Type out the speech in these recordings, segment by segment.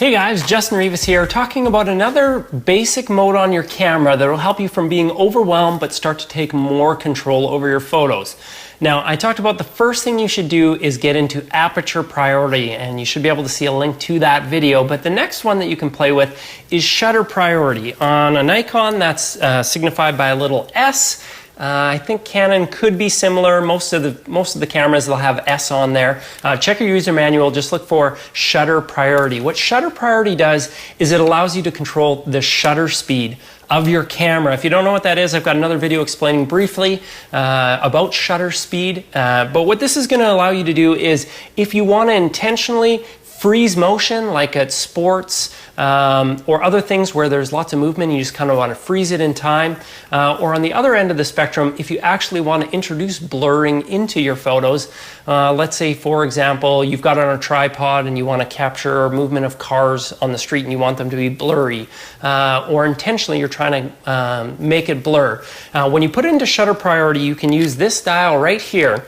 Hey guys, Justin Rivas here, talking about another basic mode on your camera that will help you from being overwhelmed but start to take more control over your photos. Now, I talked about the first thing you should do is get into aperture priority, and you should be able to see a link to that video. But the next one that you can play with is shutter priority. On a Nikon, that's signified by a little S. I think Canon could be similar. Most of the cameras will have S on there. Check your user manual, just look for shutter priority. What shutter priority does is it allows you to control the shutter speed of your camera. If you don't know what that is, I've got another video explaining briefly about shutter speed. But what this is going to allow you to do is, if you want to intentionally freeze motion, like at sports or other things where there's lots of movement, you just kind of want to freeze it in time. Or on the other end of the spectrum, if you actually want to introduce blurring into your photos, let's say, for example, you've got it on a tripod and you want to capture movement of cars on the street and you want them to be blurry, or intentionally you're trying to make it blur. When you put it into shutter priority, you can use this dial right here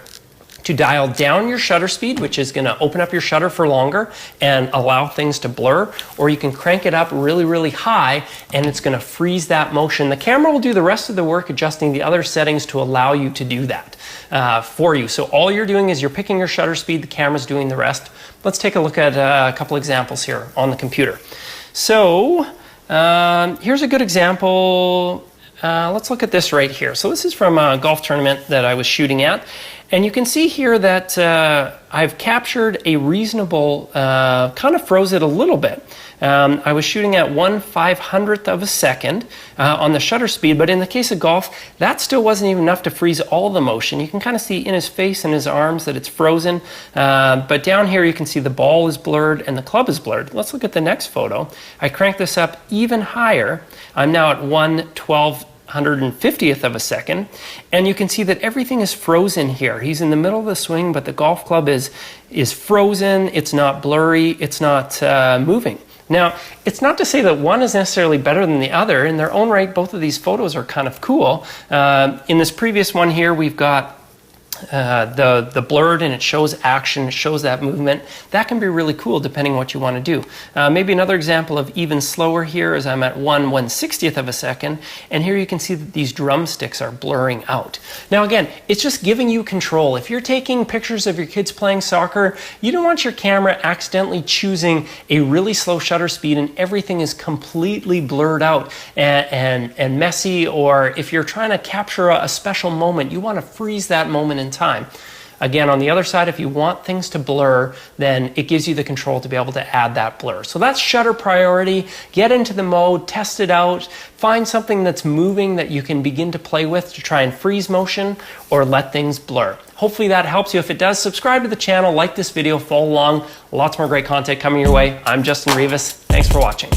to dial down your shutter speed, which is going to open up your shutter for longer and allow things to blur, or you can crank it up really, really high and it's going to freeze that motion. The camera will do the rest of the work adjusting the other settings to allow you to do that for you. So all you're doing is you're picking your shutter speed, the camera's doing the rest. Let's take a look at a couple examples here on the computer. So here's a good example. Let's look at this right here. So this is from a golf tournament that I was shooting at. And you can see here that I've captured a reasonable, kind of froze it a little bit. I was shooting at 1/500th of a second on the shutter speed, but in the case of golf, that still wasn't even enough to freeze all the motion. You can kind of see in his face and his arms that it's frozen, but down here you can see the ball is blurred and the club is blurred. Let's look at the next photo. I crank this up even higher. I'm now at 1/1250th of a second, and you can see that everything is frozen here. He's in the middle of the swing, but the golf club is frozen. It's not blurry. It's not moving. Now, it's not to say that one is necessarily better than the other. In their own right, both of these photos are kind of cool. In this previous one here, we've got the blurred, and it shows action, it shows that movement. That can be really cool depending on what you want to do. Maybe another example of even slower here is I'm at 1/160th of a second, and here you can see that these drumsticks are blurring out. Now again, it's just giving you control. If you're taking pictures of your kids playing soccer, you don't want your camera accidentally choosing a really slow shutter speed and everything is completely blurred out and messy, or if you're trying to capture a special moment, you want to freeze that moment in time. Again, on the other side, if you want things to blur, then it gives you the control to be able to add that blur. So that's shutter priority. Get into the mode, test it out, find something that's moving that you can begin to play with to try and freeze motion or let things blur. Hopefully that helps you. If it does, subscribe to the channel, like this video, follow along. Lots more great content coming your way. I'm Justin Rivas. Thanks for watching.